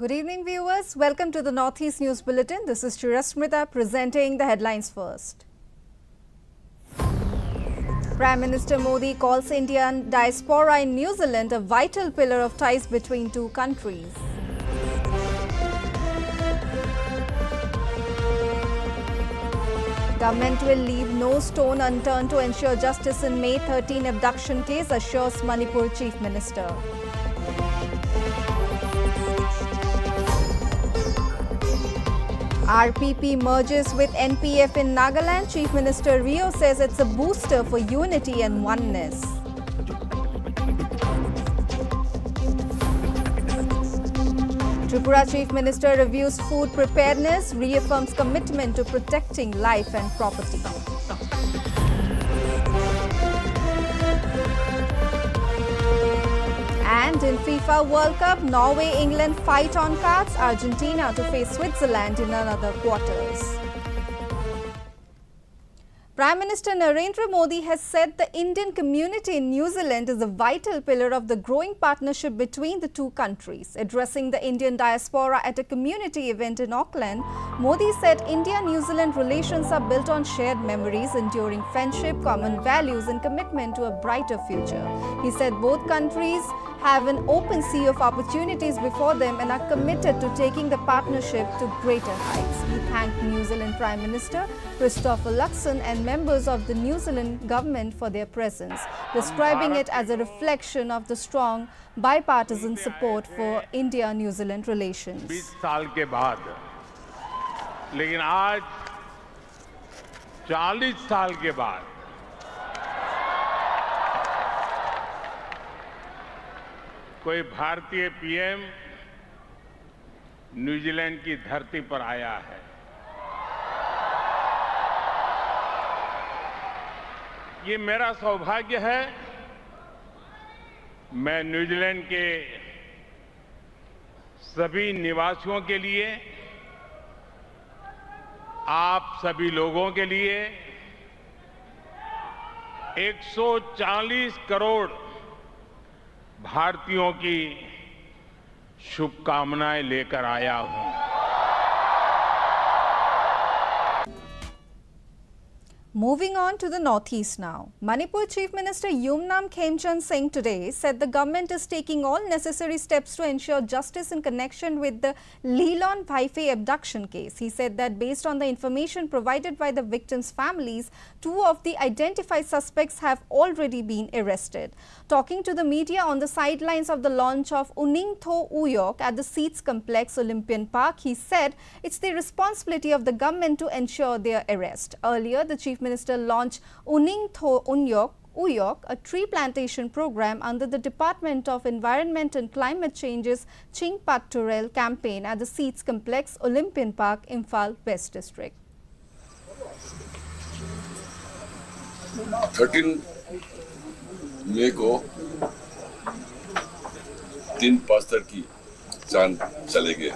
Good evening, viewers. Welcome to the Northeast News Bulletin. This is Tirelessly presenting the headlines first. Prime Minister Modi calls Indian diaspora in New Zealand a vital pillar of ties between two countries. Government will leave no stone unturned to ensure justice in May 13 abduction case, assures Manipur Chief Minister. RPP merges with NPF in Nagaland. Chief Minister Rio says it's a booster for unity and oneness. Tripura Chief Minister reviews food preparedness, reaffirms commitment to protecting life and property. And in FIFA World Cup, Norway-England fight on cards, Argentina to face Switzerland in another quarters. Prime Minister Narendra Modi has said the Indian community in New Zealand is a vital pillar of the growing partnership between the two countries. Addressing the Indian diaspora at a community event in Auckland, Modi said India-New Zealand relations are built on shared memories, enduring friendship, common values and commitment to a brighter future. He said both countries have an open sea of opportunities before them and are committed to taking the partnership to greater heights. He thanked New Zealand Prime Minister Christopher Luxon and members of the New Zealand government for their presence, describing it as a reflection of the strong bipartisan support for India-New Zealand relations. 20 साल के बाद, लेकिन आज 40 साल के बाद कोई भारतीय पीएम न्यूजीलैंड की धरती पर आया है। ये मेरा सौभाग्य है। मैं न्यूजीलैंड के सभी निवासियों के लिए, आप सभी लोगों के लिए 140 करोड़ भारतीयों की शुभकामनाएं लेकर आया हूं। Moving on to the northeast now. Manipur Chief Minister Yumnam Khemchand Singh today said the government is taking all necessary steps to ensure justice in connection with the Leelon Bhaife abduction case. He said that based on the information provided by the victims' families, 2 of the identified suspects have already been arrested. Talking to the media on the sidelines of the launch of Uning Tho Uyok at the Seats Complex Olympian Park, he said it's the responsibility of the government to ensure their arrest. Earlier, the Chief Minister launched Uning Tho Uyok, a tree plantation program under the Department of Environment and Climate Change's Ching Patturel campaign at the Seats Complex Olympian Park, Imphal West District. 13 मई को 3 pastor की जान चले गए,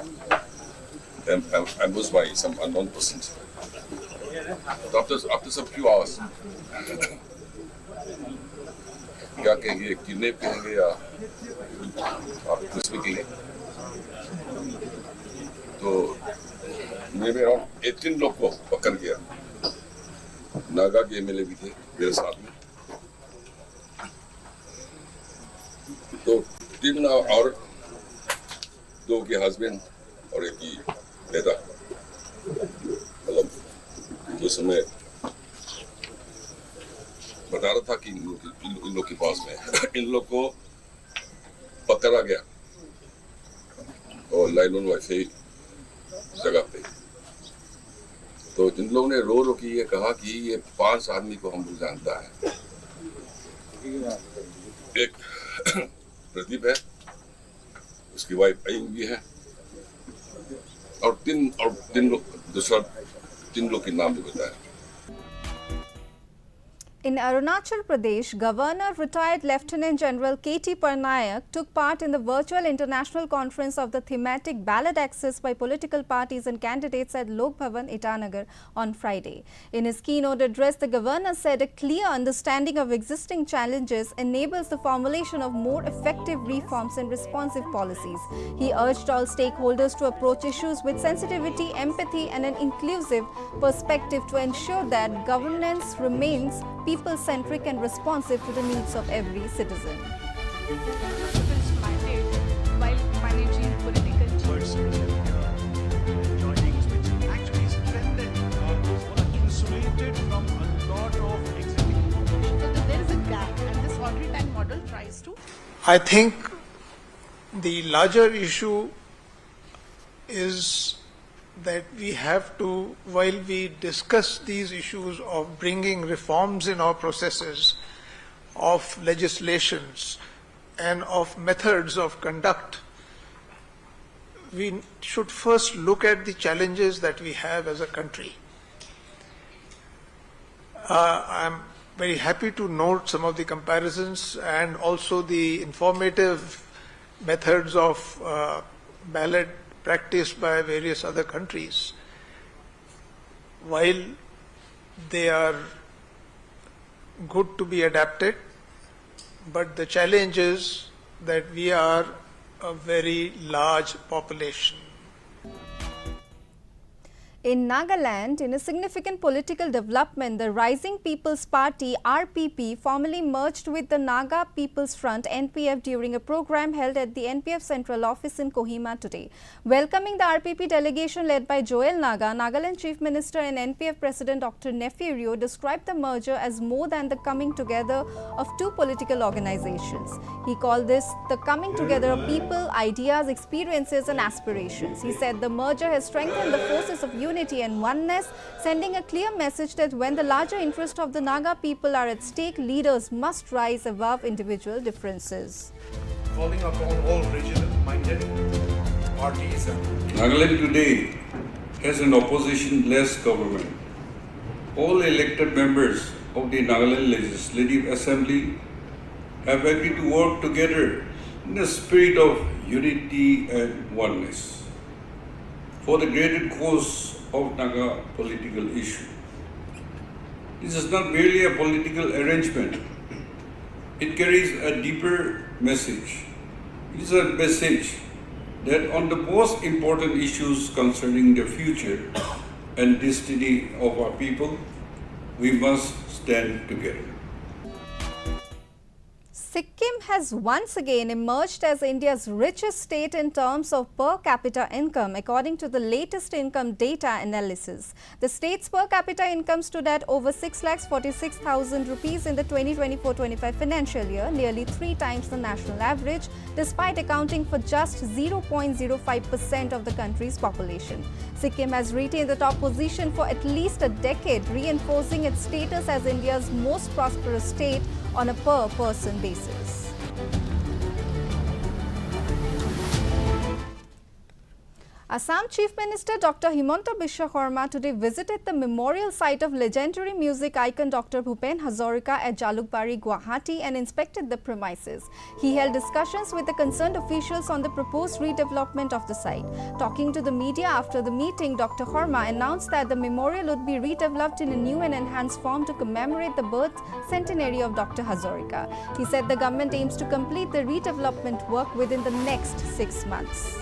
ambushed by some unknown persons. So after some few hours, क्या कहेंगे, kidnap कहेंगे या आप कुछ भी कहेंगे, तो मैंने अराउंड 18 लोग को पकड़ गया। नागा के एमएलए भी थे मेरे साथ में, तो 3 और 2 के हस्बैंड और 1 की बेटा, मतलब उस समय बता रहा था कि इन लोग के पास में इन लोग को पकड़ा गया और लाइलोन वाइफे जगह पे। तो इन लोगों ने रो के ये कहा कि ये 5 आदमी को हम लोग जानता है। एक प्रदीप है, उसकी वाइफ अयिंग भी है, और 3 लोग, दूसरा 3 लोग के नाम भी बताया। In Arunachal Pradesh, Governor retired Lieutenant General K.T. Parnayak took part in the virtual international conference of the thematic ballot access by political parties and candidates at Lok Bhavan, Itanagar on Friday. In his keynote address, the governor said a clear understanding of existing challenges enables the formulation of more effective reforms and responsive policies. He urged all stakeholders to approach issues with sensitivity, empathy and an inclusive perspective to ensure that governance remains people-centric and responsive to the needs of every citizen. Mandate while managing political change. Joinings which actually strengthened or insulated from a lot of executive population. So there is a gap, and this ordinary time model tries to. I think the larger issue is that we have to, while we discuss these issues of bringing reforms in our processes, of legislations, and of methods of conduct, we should first look at the challenges that we have as a country. I'm very happy to note some of the comparisons and also the informative methods of ballot practiced by various other countries. While they are good to be adapted, but the challenge is that we are a very large population. In Nagaland, in a significant political development, the Rising People's Party (RPP) formally merged with the Naga People's Front (NPF) during a program held at the NPF Central Office in Kohima today. Welcoming the RPP delegation led by Joel Naga, Nagaland Chief Minister and NPF President Dr. Nefirio described the merger as more than the coming together of two political organizations. He called this the coming together of people, ideas, experiences and aspirations. He said the merger has strengthened the forces of unity and oneness, sending a clear message that when the larger interests of the Naga people are at stake, leaders must rise above individual differences. Calling upon all regional-minded parties and Nagaland today has an opposition-less government. All elected members of the Nagaland Legislative Assembly have agreed to work together in a spirit of unity and oneness for the greater cause of Naga political issue. This is not merely a political arrangement. It carries a deeper message. It is a message that on the most important issues concerning the future and destiny of our people, we must stand together. Sikkim has once again emerged as India's richest state in terms of per capita income, according to the latest income data analysis. The state's per capita income stood at over 6,46,000 rupees in the 2024-25 financial year, nearly 3 times the national average, despite accounting for just 0.05% of the country's population. Sikkim has retained the top position for at least a decade, reinforcing its status as India's most prosperous state on a per-person basis. Assam Chief Minister Dr. Himanta Biswa Sarma today visited the memorial site of legendary music icon Dr. Bhupen Hazarika at Jalukbari, Guwahati and inspected the premises. He held discussions with the concerned officials on the proposed redevelopment of the site. Talking to the media after the meeting, Dr. Sarma announced that the memorial would be redeveloped in a new and enhanced form to commemorate the birth centenary of Dr. Hazarika. He said the government aims to complete the redevelopment work within the next 6 months.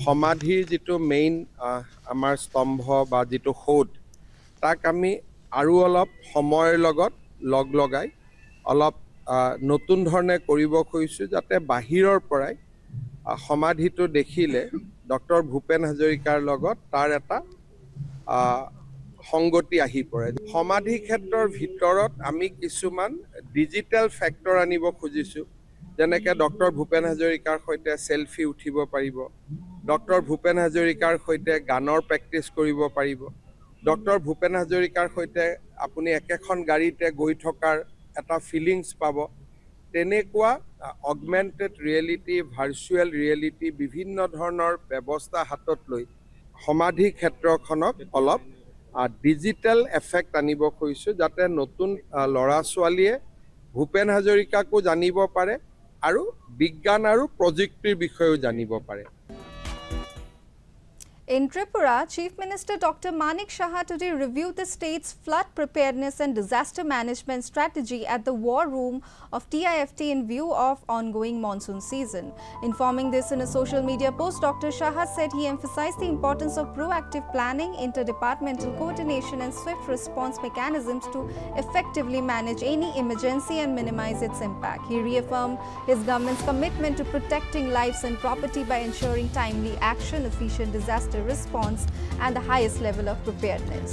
সমাধিৰ যেটো main আমাৰ স্তম্ভ বা যেটো খোদ তাক আমি আৰু অলপ সময়ৰ লগত লগ লগাই অলপ নতুন ধৰণে কৰিব খুজিছো যাতে বাহিৰৰ পৰাই সমাধিটো দেখিলে ডক্টৰ ভূপেন হাজৰিকাৰ লগত তাৰ এটা সংগতি আহি পৰে সমাধি ক্ষেত্ৰৰ ভিতৰত আমি কিছুমান ডিজিটেল ফেক্টৰ আনিব খুজিছো যেনেকৈ ডক্টৰ ভূপেন হাজৰিকাৰ সৈতে সেলফি উঠিব পাৰিব ডক্টৰ ভূপেন হাজৰিকাৰ সৈতে গানৰ প্ৰেক্টিছ কৰিব পাৰিব ডক্টৰ ভূপেন হাজৰিকাৰ সৈতে আপুনি একেখন গাড়ীতে গৈ থকাৰ এটা ফিলিংছ পাব তেনেকুৱা অগমেন্টেড ৰিয়েলিটি ভাৰ্চুৱেল ৰিয়েলিটি বিভিন্ন ধৰণৰ ব্যৱস্থা হাতত লৈ সমাধি ক্ষেত্ৰখনক অলপ ডিজিটেল এফেক্ট আনিব খুজিছোঁ যাতে নতুন ল'ৰা ছোৱালীয়ে ভূপেন হাজৰিকাকো জানিব পাৰে আৰু বিজ্ঞান আৰু প্ৰযুক্তিৰ বিষয়েও জানিব পাৰে। In Tripura, Chief Minister Dr. Manik Saha today reviewed the state's flood preparedness and disaster management strategy at the War Room of TIFT in view of ongoing monsoon season. Informing this in a social media post, Dr. Saha said he emphasized the importance of proactive planning, interdepartmental coordination and swift response mechanisms to effectively manage any emergency and minimize its impact. He reaffirmed his government's commitment to protecting lives and property by ensuring timely action, efficient disaster response and the highest level of preparedness.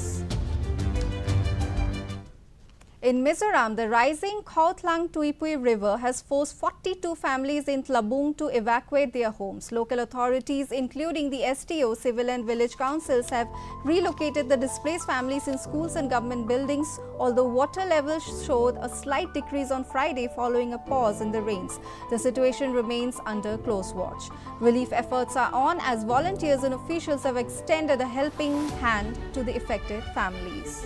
In Mizoram, the rising Khawthlang Tuipui River has forced 42 families in Tlabung to evacuate their homes. Local authorities, including the STO, civil and village councils, have relocated the displaced families in schools and government buildings, although water levels showed a slight decrease on Friday following a pause in the rains. The situation remains under close watch. Relief efforts are on as volunteers and officials have extended a helping hand to the affected families.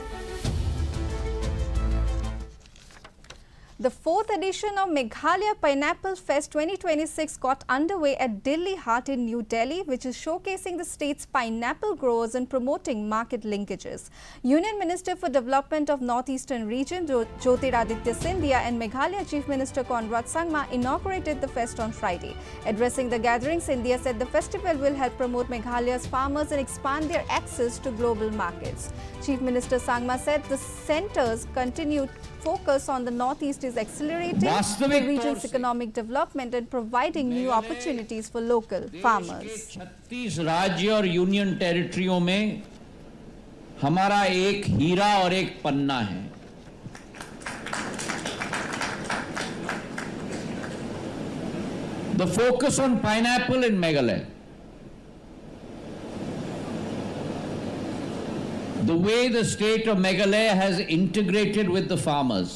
The fourth edition of Meghalaya Pineapple Fest 2026 got underway at Delhi Hut in New Delhi, which is showcasing the state's pineapple growers and promoting market linkages. Union Minister for Development of Northeastern Region Jyotiraditya Scindia and Meghalaya Chief Minister Conrad Sangma inaugurated the fest on Friday. Addressing the gathering, Scindia said the festival will help promote Meghalaya's farmers and expand their access to global markets. Chief Minister Sangma said the centre's continued focus on the Northeast is accelerating the region's economic development and providing new opportunities for local farmers. 36 राज्य और union टेरिटरियों में हमारा एक हीरा और एक पन्ना है। The focus on pineapple in Meghalaya. The way the state of Meghalaya has integrated with the farmers.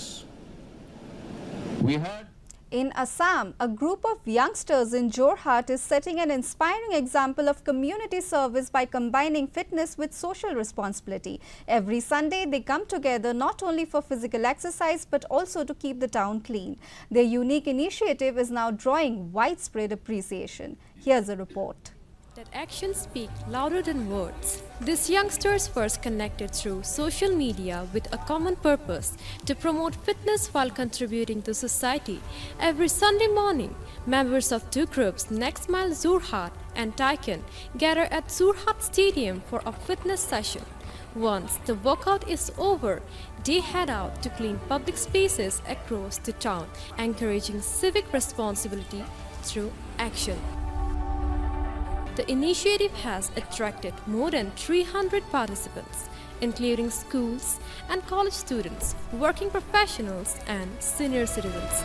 We heard In Assam, a group of youngsters in Jorhat is setting an inspiring example of community service by combining fitness with social responsibility. Every Sunday, they come together not only for physical exercise but also to keep the town clean. Their unique initiative is now drawing widespread appreciation. Here's a report. That actions speak louder than words. These youngsters first connected through social media with a common purpose to promote fitness while contributing to society. Every Sunday morning, members of two groups, Next Mile Jorhat and Taikan, gather at Jorhat Stadium for a fitness session. Once the workout is over, they head out to clean public spaces across the town, encouraging civic responsibility through action. The initiative has attracted more than 300 participants, including schools and college students, working professionals, and senior citizens.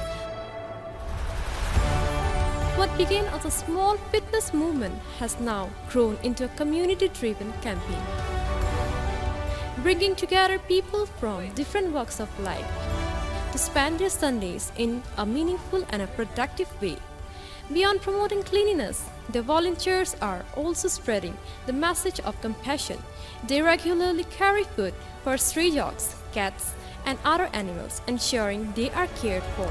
What began as a small fitness movement has now grown into a community-driven campaign, bringing together people from different walks of life to spend their Sundays in a meaningful and a productive way. Beyond promoting cleanliness, the volunteers are also spreading the message of compassion. They regularly carry food for stray dogs, cats, and other animals, ensuring they are cared for.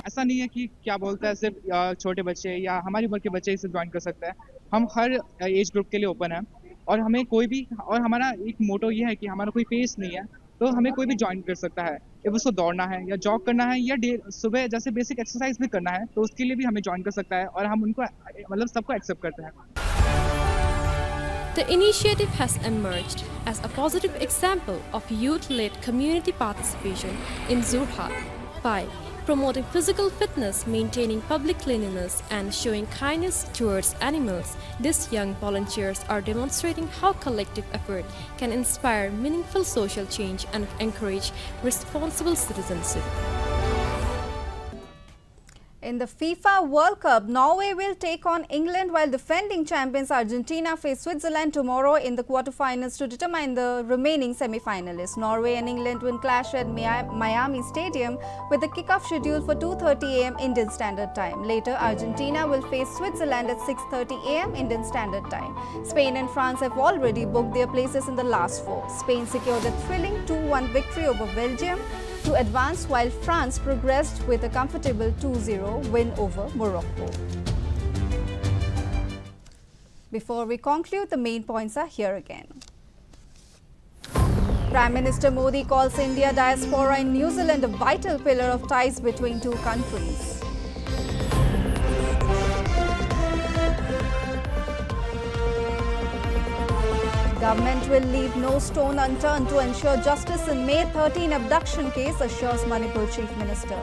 ऐसा नहीं है कि क्या बोलता है सिर्फ छोटे बच्चे या हमारी उम्र के बच्चे इसे ज्वाइन कर सकते हैं। हम हर एज ग्रुप के लिए ओपन है और हमें कोई भी, और हमारा एक मोटो ये है कि हमारा कोई फेस नहीं है, तो हमें कोई भी ज्वाइन कर सकता है। if उसको दौड़ना है या जॉग करना है या सुबह जैसे बेसिक एक्सरसाइज भी करना है, तो उसके लिए भी हमें ज्वाइन कर सकता है और हम उनको मतलब सबको एक्सेप्ट करते हैं। The initiative has emerged as a positive example of youth-led community participation in Jorhat by promoting physical fitness, maintaining public cleanliness, and showing kindness towards animals. These young volunteers are demonstrating how collective effort can inspire meaningful social change and encourage responsible citizenship. In the FIFA World Cup, Norway will take on England while defending champions Argentina face Switzerland tomorrow in the quarterfinals to determine the remaining semi-finalists. Norway and England will clash at Miami Stadium with the kickoff scheduled for 2:30 a.m. Indian Standard Time. Later, Argentina will face Switzerland at 6:30 a.m. Indian Standard Time. Spain and France have already booked their places in the last four. Spain secured a thrilling 2-1 victory over Belgium to advance, while France progressed with a comfortable 2-0 win over Morocco. Before we conclude, the main points are here again. Prime Minister Modi calls India diaspora in New Zealand a vital pillar of ties between two countries. Government will leave no stone unturned to ensure justice in May 13 abduction case, assures Manipur Chief Minister.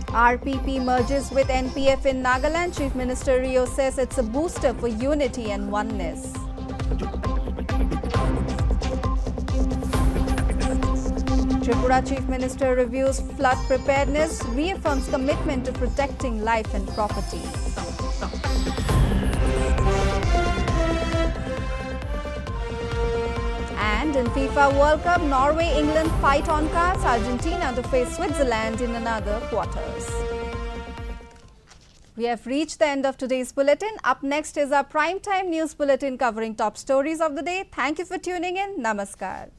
RPP merges with NPF in Nagaland. Chief Minister Rio says it's a booster for unity and oneness. Tripura Chief Minister reviews flood preparedness, reaffirms commitment to protecting life and property. And in FIFA World Cup, Norway, England fight on cards, Argentina to face Switzerland in another quarters. We have reached the end of today's bulletin. Up next is our primetime news bulletin covering top stories of the day. Thank you for tuning in. Namaskar.